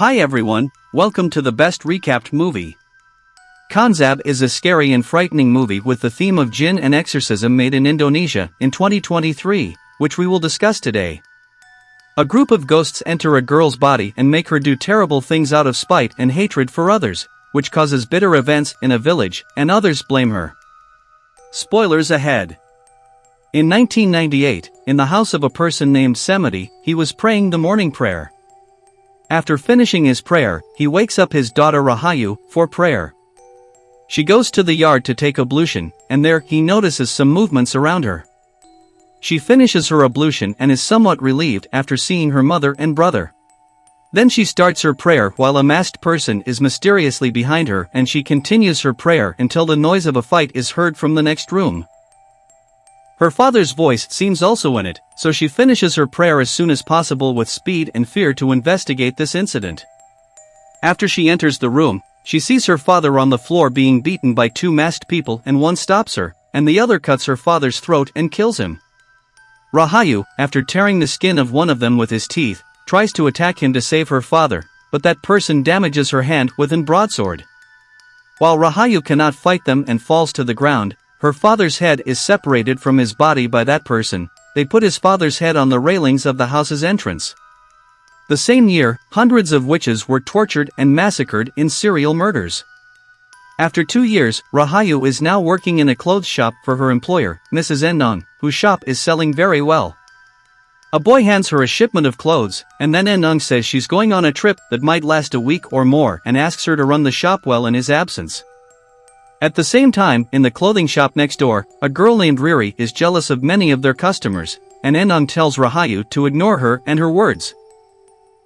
Hi everyone, welcome to the best recapped movie. Khanzab is a scary and frightening movie with the theme of jinn and exorcism made in Indonesia in 2023, which we will discuss today. A group of ghosts enter a girl's body and make her do terrible things out of spite and hatred for others, which causes bitter events in a village, and others blame her. Spoilers ahead. In 1998, in the house of a person named Semedi, he was praying the morning prayer. After finishing his prayer, he wakes up his daughter Rahayu for prayer. She goes to the yard to take ablution, and there he notices some movements around her. She finishes her ablution and is somewhat relieved after seeing her mother and brother. Then she starts her prayer while a masked person is mysteriously behind her, and she continues her prayer until the noise of a fight is heard from the next room. Her father's voice seems also in it, so she finishes her prayer as soon as possible with speed and fear to investigate this incident. After she enters the room, she sees her father on the floor being beaten by two masked people, and one stops her, and the other cuts her father's throat and kills him. Rahayu, after tearing the skin of one of them with his teeth, tries to attack him to save her father, but that person damages her hand with an broadsword. While Rahayu cannot fight them and falls to the ground, her father's head is separated from his body by that person. They put his father's head on the railings of the house's entrance. The same year, hundreds of witches were tortured and massacred in serial murders. After 2 years, Rahayu is now working in a clothes shop for her employer, Mrs. Endong, whose shop is selling very well. A boy hands her a shipment of clothes, and then Endong says she's going on a trip that might last a week or more and asks her to run the shop well in his absence. At the same time, in the clothing shop next door, a girl named Riri is jealous of many of their customers, and Endong tells Rahayu to ignore her and her words.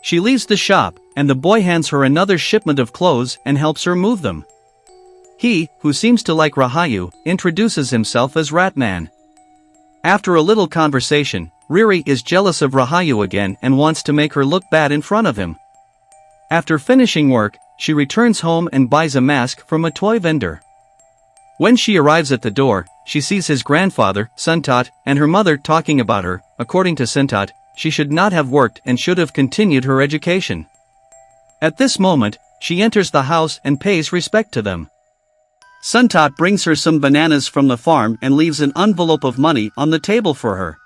She leaves the shop, and the boy hands her another shipment of clothes and helps her move them. He, who seems to like Rahayu, introduces himself as Ratman. After a little conversation, Riri is jealous of Rahayu again and wants to make her look bad in front of him. After finishing work, she returns home and buys a mask from a toy vendor. When she arrives at the door, she sees his grandfather, Suntat, and her mother talking about her. According to Suntat, she should not have worked and should have continued her education. At this moment, she enters the house and pays respect to them. Suntat brings her some bananas from the farm and leaves an envelope of money on the table for her.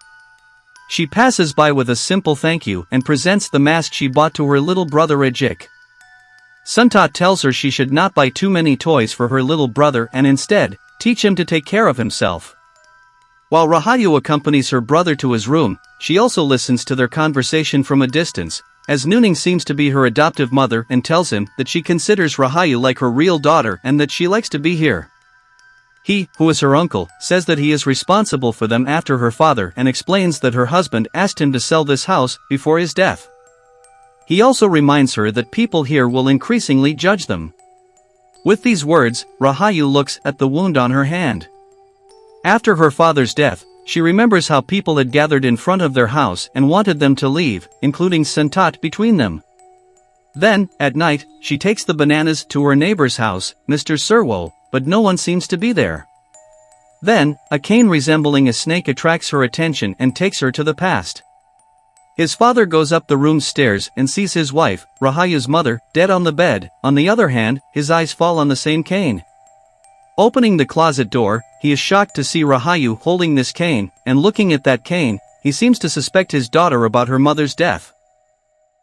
She passes by with a simple thank you and presents the mask she bought to her little brother Ajik. Suntat tells her she should not buy too many toys for her little brother and instead, teach him to take care of himself. While Rahayu accompanies her brother to his room, she also listens to their conversation from a distance, as Nuning seems to be her adoptive mother and tells him that she considers Rahayu like her real daughter and that she likes to be here. He, who is her uncle, says that he is responsible for them after her father and explains that her husband asked him to sell this house before his death. He also reminds her that people here will increasingly judge them. With these words, Rahayu looks at the wound on her hand. After her father's death, she remembers how people had gathered in front of their house and wanted them to leave, including Suntat between them. Then, at night, she takes the bananas to her neighbor's house, Mr. Surwo, but no one seems to be there. Then, a cane resembling a snake attracts her attention and takes her to the past. His father goes up the room's stairs and sees his wife, Rahayu's mother, dead on the bed. On the other hand, his eyes fall on the same cane. Opening the closet door, he is shocked to see Rahayu holding this cane, and looking at that cane, he seems to suspect his daughter about her mother's death.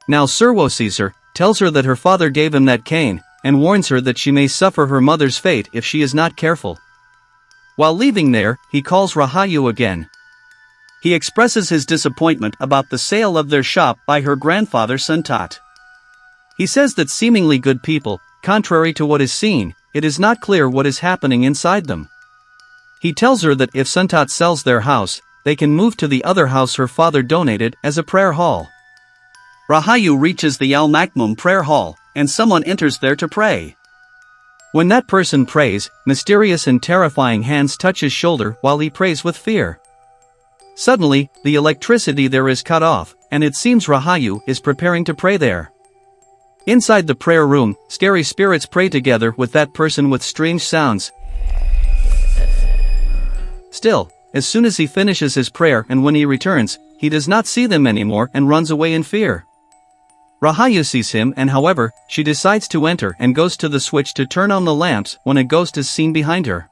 Now Surwo sees her, tells her that her father gave him that cane, and warns her that she may suffer her mother's fate if she is not careful. While leaving there, he calls Rahayu again. He expresses his disappointment about the sale of their shop by her grandfather Suntat. He says that seemingly good people, contrary to what is seen, it is not clear what is happening inside them. He tells her that if Suntat sells their house, they can move to the other house her father donated as a prayer hall. Rahayu reaches the Al Makmum prayer hall, and someone enters there to pray. When that person prays, mysterious and terrifying hands touch his shoulder while he prays with fear. Suddenly, the electricity there is cut off, and it seems Rahayu is preparing to pray there. Inside the prayer room, scary spirits pray together with that person with strange sounds. Still, as soon as he finishes his prayer and when he returns, he does not see them anymore and runs away in fear. Rahayu sees him and however, she decides to enter and goes to the switch to turn on the lamps when a ghost is seen behind her.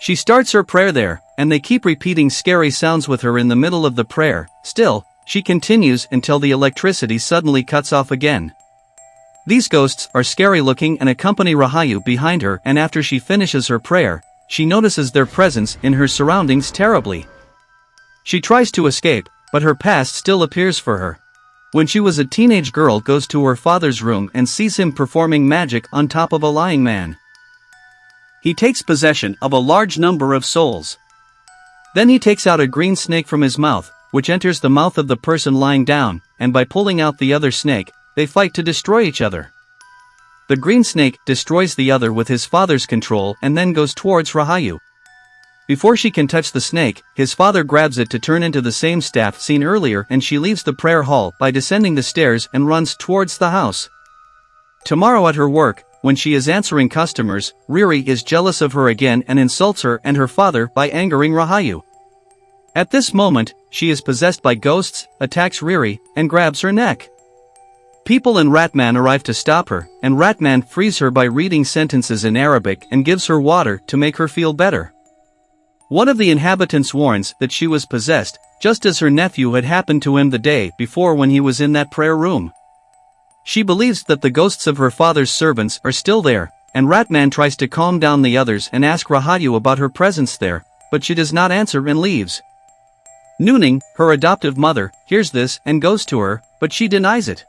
She starts her prayer there, and they keep repeating scary sounds with her in the middle of the prayer. Still, she continues until the electricity suddenly cuts off again. These ghosts are scary looking and accompany Rahayu behind her, and after she finishes her prayer, she notices their presence in her surroundings terribly. She tries to escape, but her past still appears for her. When she was a teenage girl, goes to her father's room and sees him performing magic on top of a lying man. He takes possession of a large number of souls. Then he takes out a green snake from his mouth, which enters the mouth of the person lying down, and by pulling out the other snake, they fight to destroy each other. The green snake destroys the other with his father's control and then goes towards Rahayu. Before she can touch the snake, his father grabs it to turn into the same staff seen earlier, and she leaves the prayer hall by descending the stairs and runs towards the house. Tomorrow at her work, when she is answering customers, Riri is jealous of her again and insults her and her father by angering Rahayu. At this moment, she is possessed by ghosts, attacks Riri, and grabs her neck. People and Ratman arrive to stop her, and Ratman frees her by reading sentences in Arabic and gives her water to make her feel better. One of the inhabitants warns that she was possessed, just as her nephew had happened to him the day before when he was in that prayer room. She believes that the ghosts of her father's servants are still there, and Ratman tries to calm down the others and ask Rahayu about her presence there, but she does not answer and leaves. Nooning, her adoptive mother, hears this and goes to her, but she denies it.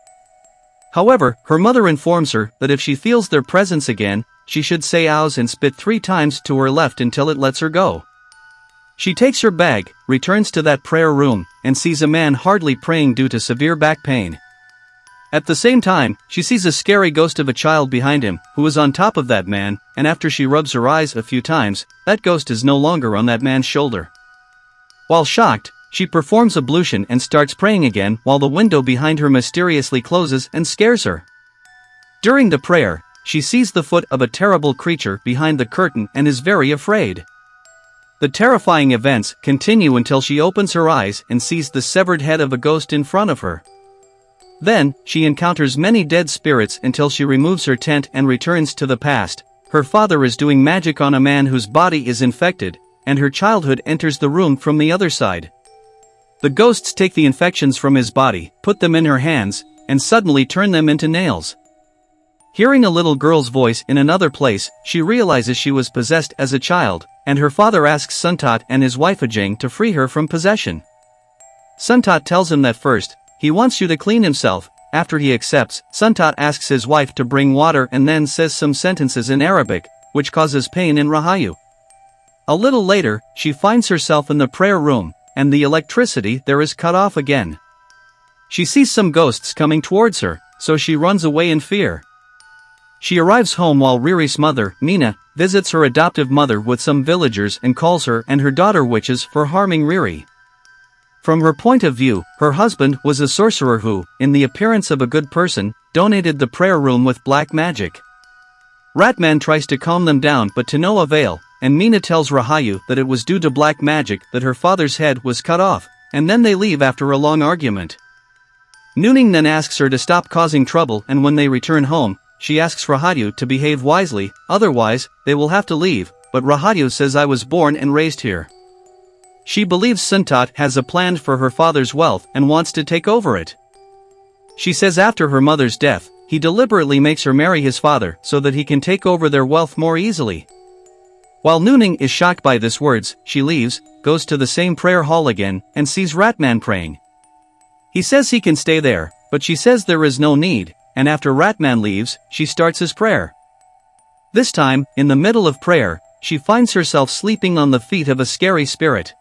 However, her mother informs her that if she feels their presence again, she should say ows and spit 3 times to her left until it lets her go. She takes her bag, returns to that prayer room, and sees a man hardly praying due to severe back pain. At the same time, she sees a scary ghost of a child behind him, who is on top of that man, and after she rubs her eyes a few times, that ghost is no longer on that man's shoulder. While shocked, she performs ablution and starts praying again while the window behind her mysteriously closes and scares her. During the prayer, she sees the foot of a terrible creature behind the curtain and is very afraid. The terrifying events continue until she opens her eyes and sees the severed head of a ghost in front of her. Then, she encounters many dead spirits until she removes her tent and returns to the past. Her father is doing magic on a man whose body is infected, and her childhood enters the room from the other side. The ghosts take the infections from his body, put them in her hands, and suddenly turn them into nails. Hearing a little girl's voice in another place, she realizes she was possessed as a child, and her father asks Suntat and his wife Ajang to free her from possession. Suntat tells him that first, he wants you to clean himself. After he accepts, Suntat asks his wife to bring water and then says some sentences in Arabic, which causes pain in Rahayu. A little later, she finds herself in the prayer room, and the electricity there is cut off again. She sees some ghosts coming towards her, so she runs away in fear. She arrives home while Riri's mother, Mina, visits her adoptive mother with some villagers and calls her and her daughter witches for harming Riri. From her point of view, her husband was a sorcerer who, in the appearance of a good person, donated the prayer room with black magic. Ratman tries to calm them down but to no avail, and Mina tells Rahayu that it was due to black magic that her father's head was cut off, and then they leave after a long argument. Nooning then asks her to stop causing trouble, and when they return home, she asks Rahayu to behave wisely, otherwise, they will have to leave, but Rahayu says I was born and raised here. She believes Suntat has a plan for her father's wealth and wants to take over it. She says after her mother's death, he deliberately makes her marry his father so that he can take over their wealth more easily. While Nooning is shocked by these words, she leaves, goes to the same prayer hall again, and sees Ratman praying. He says he can stay there, but she says there is no need, and after Ratman leaves, she starts his prayer. This time, in the middle of prayer, she finds herself sleeping on the feet of a scary spirit.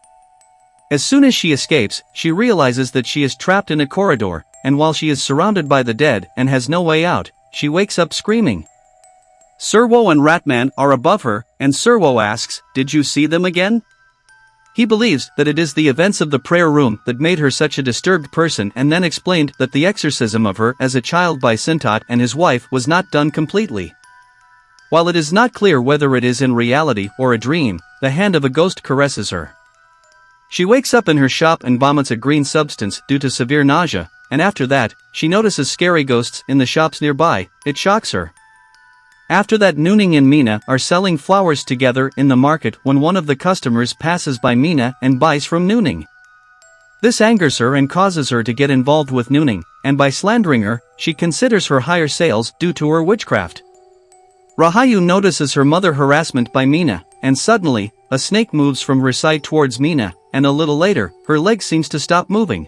As soon as she escapes, she realizes that she is trapped in a corridor, and while she is surrounded by the dead and has no way out, she wakes up screaming. Serwo and Ratman are above her, and Serwo asks, "Did you see them again?" He believes that it is the events of the prayer room that made her such a disturbed person, and then explained that the exorcism of her as a child by Suntat and his wife was not done completely. While it is not clear whether it is in reality or a dream, the hand of a ghost caresses her. She wakes up in her shop and vomits a green substance due to severe nausea, and after that, she notices scary ghosts in the shops nearby. It shocks her. After that, Nooning and Mina are selling flowers together in the market when one of the customers passes by Mina and buys from Nooning. This angers her and causes her to get involved with Nooning, and by slandering her, she considers her higher sales due to her witchcraft. Rahayu notices her mother harassment by Mina, and suddenly, a snake moves from her side towards Mina, and a little later, her leg seems to stop moving.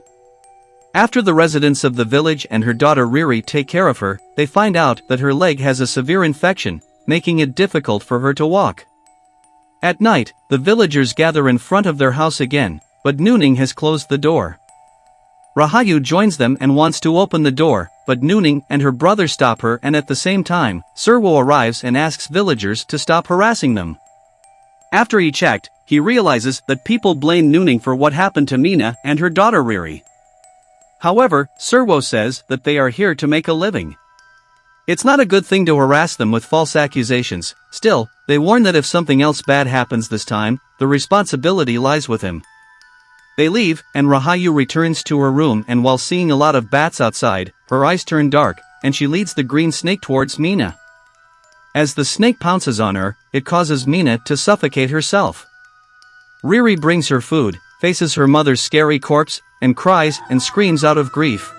After the residents of the village and her daughter Riri take care of her, they find out that her leg has a severe infection, making it difficult for her to walk. At night, the villagers gather in front of their house again, but Nooning has closed the door. Rahayu joins them and wants to open the door, but Nooning and her brother stop her, and at the same time, Serwo arrives and asks villagers to stop harassing them. After he checked, he realizes that people blame Nooning for what happened to Mina and her daughter Riri. However, Serwo says that they are here to make a living. It's not a good thing to harass them with false accusations. Still, they warn that if something else bad happens this time, the responsibility lies with him. They leave, and Rahayu returns to her room, and while seeing a lot of bats outside, her eyes turn dark, and she leads the green snake towards Mina. As the snake pounces on her, it causes Mina to suffocate herself. Riri brings her food, faces her mother's scary corpse, and cries and screams out of grief.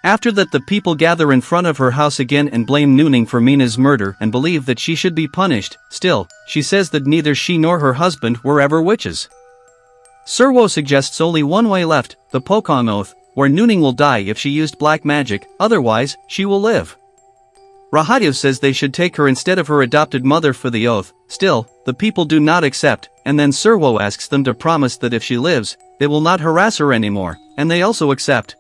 After that, the people gather in front of her house again and blame Nooning for Mina's murder and believe that she should be punished. Still, she says that neither she nor her husband were ever witches. Serwo suggests only one way left, the poong oath, where Nooning will die if she used black magic, otherwise, she will live. Rahayu says they should take her instead of her adopted mother for the oath. Still, the people do not accept, and then Serwo asks them to promise that if she lives, they will not harass her anymore, and they also accept.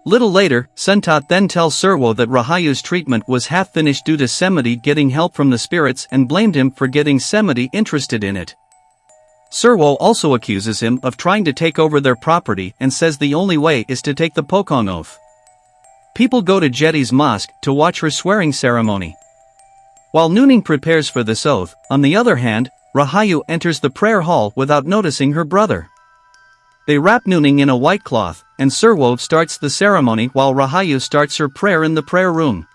Little later, Sentat then tells Serwo that Rahayu's treatment was half finished due to Semiti getting help from the spirits and blamed him for getting Semiti interested in it. Serwo also accuses him of trying to take over their property and says the only way is to take the poong oath. People go to Jetti's mosque to watch her swearing ceremony. While Nooning prepares for this oath, on the other hand, Rahayu enters the prayer hall without noticing her brother. They wrap Nooning in a white cloth, and Serwo starts the ceremony while Rahayu starts her prayer in the prayer room.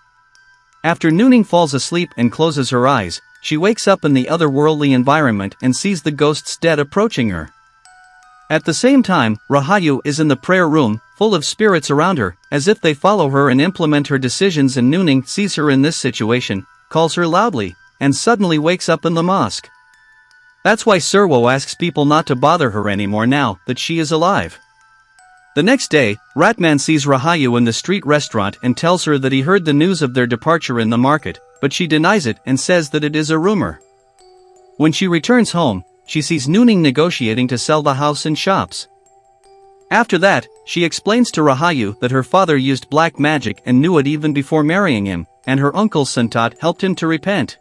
After Nooning falls asleep and closes her eyes, she wakes up in the otherworldly environment and sees the ghosts dead approaching her. At the same time, Rahayu is in the prayer room, full of spirits around her, as if they follow her and implement her decisions, and Nooning sees her in this situation, calls her loudly, and suddenly wakes up in the mosque. That's why Serwo asks people not to bother her anymore now that she is alive. The next day, Ratman sees Rahayu in the street restaurant and tells her that he heard the news of their departure in the market, but she denies it and says that it is a rumor. When she returns home, she sees Nooning negotiating to sell the house and shops. After that, she explains to Rahayu that her father used black magic and knew it even before marrying him, and her uncle Sentat helped him to repent.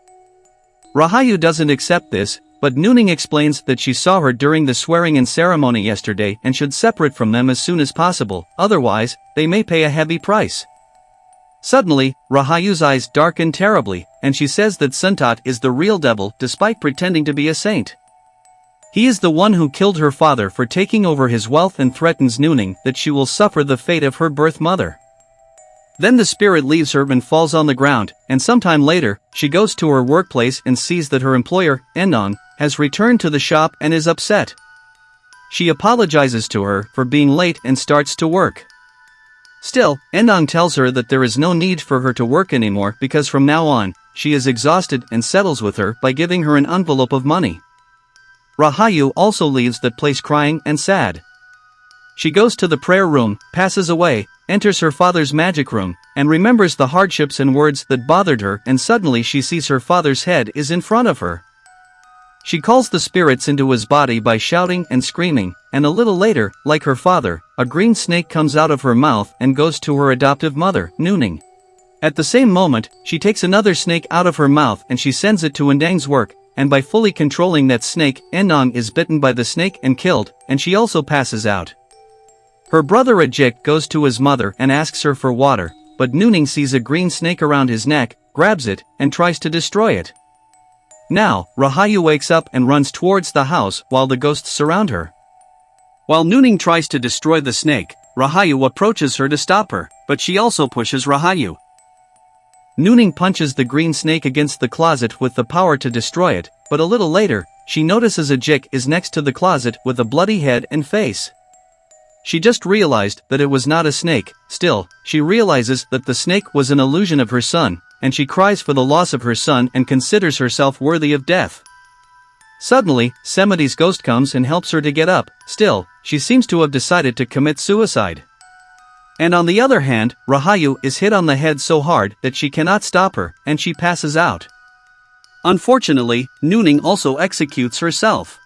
Rahayu doesn't accept this, but Nooning explains that she saw her during the swearing-in ceremony yesterday and should separate from them as soon as possible, otherwise, they may pay a heavy price. Suddenly, Rahayu's eyes darken terribly, and she says that Sentat is the real devil despite pretending to be a saint. He is the one who killed her father for taking over his wealth and threatens Nooning that she will suffer the fate of her birth mother. Then the spirit leaves her and falls on the ground, and sometime later, she goes to her workplace and sees that her employer, Endong, has returned to the shop and is upset. She apologizes to her for being late and starts to work. Still, Endong tells her that there is no need for her to work anymore because from now on, she is exhausted and settles with her by giving her an envelope of money. Rahayu also leaves that place crying and sad. She goes to the prayer room, passes away, enters her father's magic room, and remembers the hardships and words that bothered her, and suddenly she sees her father's head is in front of her. She calls the spirits into his body by shouting and screaming, and a little later, like her father, a green snake comes out of her mouth and goes to her adoptive mother, Nooning. At the same moment, she takes another snake out of her mouth and she sends it to Endang's work, and by fully controlling that snake, Endong is bitten by the snake and killed, and she also passes out. Her brother Ajik goes to his mother and asks her for water, but Nooning sees a green snake around his neck, grabs it, and tries to destroy it. Now, Rahayu wakes up and runs towards the house while the ghosts surround her. While Nooning tries to destroy the snake, Rahayu approaches her to stop her, but she also pushes Rahayu. Nooning punches the green snake against the closet with the power to destroy it, but a little later, she notices a Jik is next to the closet with a bloody head and face. She just realized that it was not a snake. Still, she realizes that the snake was an illusion of her son, and she cries for the loss of her son and considers herself worthy of death. Suddenly, Semiti's ghost comes and helps her to get up. Still, she seems to have decided to commit suicide. And on the other hand, Rahayu is hit on the head so hard that she cannot stop her, and she passes out. Unfortunately, Nooning also executes herself.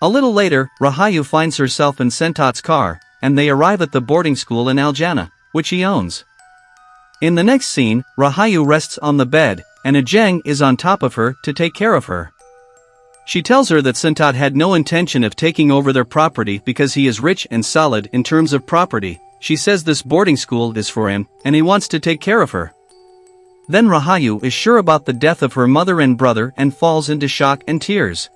A little later, Rahayu finds herself in Sentat's car, and they arrive at the boarding school in Aljana, which he owns. In the next scene, Rahayu rests on the bed, and Ajang is on top of her to take care of her. She tells her that Sentat had no intention of taking over their property because he is rich and solid in terms of property. She says this boarding school is for him, and he wants to take care of her. Then Rahayu is sure about the death of her mother and brother and falls into shock and tears.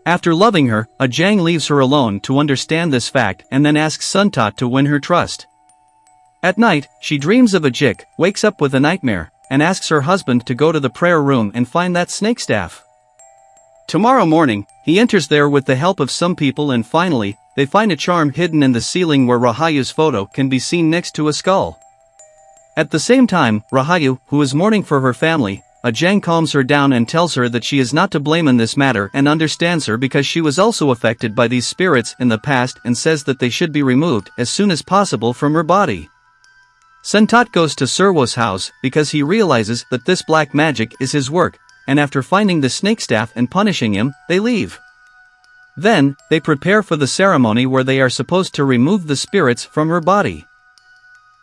After loving her, Ajang leaves her alone to understand this fact and then asks Sentat to win her trust. At night, she dreams of a Jik, wakes up with a nightmare, and asks her husband to go to the prayer room and find that snake staff. Tomorrow morning, he enters there with the help of some people and finally, they find a charm hidden in the ceiling where Rahayu's photo can be seen next to a skull. At the same time, Rahayu, who is mourning for her family, Ajang calms her down and tells her that she is not to blame in this matter and understands her because she was also affected by these spirits in the past and says that they should be removed as soon as possible from her body. Sentat goes to Serwo's house because he realizes that this black magic is his work, and after finding the snake staff and punishing him, they leave. Then, they prepare for the ceremony where they are supposed to remove the spirits from her body.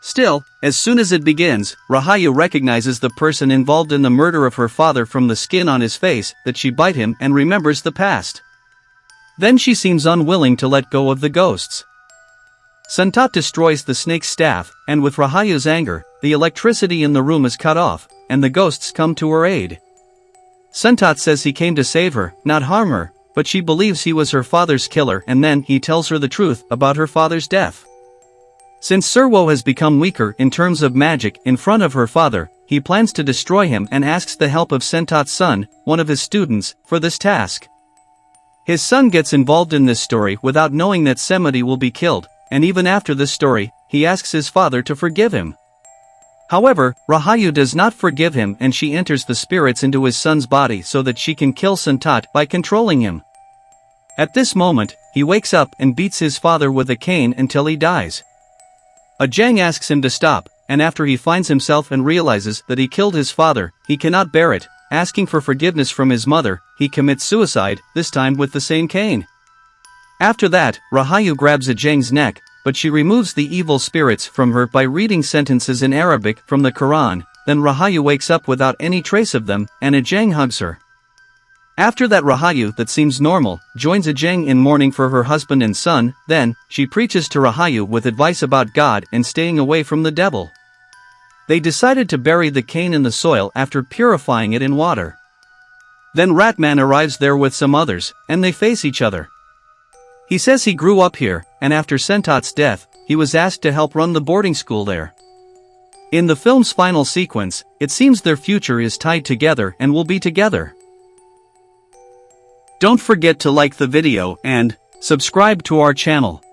Still, as soon as it begins, Rahayu recognizes the person involved in the murder of her father from the skin on his face that she bite him and remembers the past. Then she seems unwilling to let go of the ghosts. Sentat destroys the snake's staff, and with Rahayu's anger, the electricity in the room is cut off, and the ghosts come to her aid. Sentat says he came to save her, not harm her, but she believes he was her father's killer and then he tells her the truth about her father's death. Since Serwo has become weaker in terms of magic in front of her father, he plans to destroy him and asks the help of Sentat's son, one of his students, for this task. His son gets involved in this story without knowing that Semiti will be killed, and even after this story, he asks his father to forgive him. However, Rahayu does not forgive him and she enters the spirits into his son's body so that she can kill Sentat by controlling him. At this moment, he wakes up and beats his father with a cane until he dies. Ajang asks him to stop, and after he finds himself and realizes that he killed his father, he cannot bear it. Asking for forgiveness from his mother, he commits suicide, this time with the same cane. After that, Rahayu grabs Ajang's neck, but she removes the evil spirits from her by reading sentences in Arabic from the Quran. Then Rahayu wakes up without any trace of them, and Ajang hugs her. After that, Rahayu, that seems normal, joins Ajang in mourning for her husband and son. Then, she preaches to Rahayu with advice about God and staying away from the devil. They decided to bury the cane in the soil after purifying it in water. Then Ratman arrives there with some others, and they face each other. He says he grew up here, and after Sentat's death, he was asked to help run the boarding school there. In the film's final sequence, it seems their future is tied together and will be together. Don't forget to like the video and subscribe to our channel.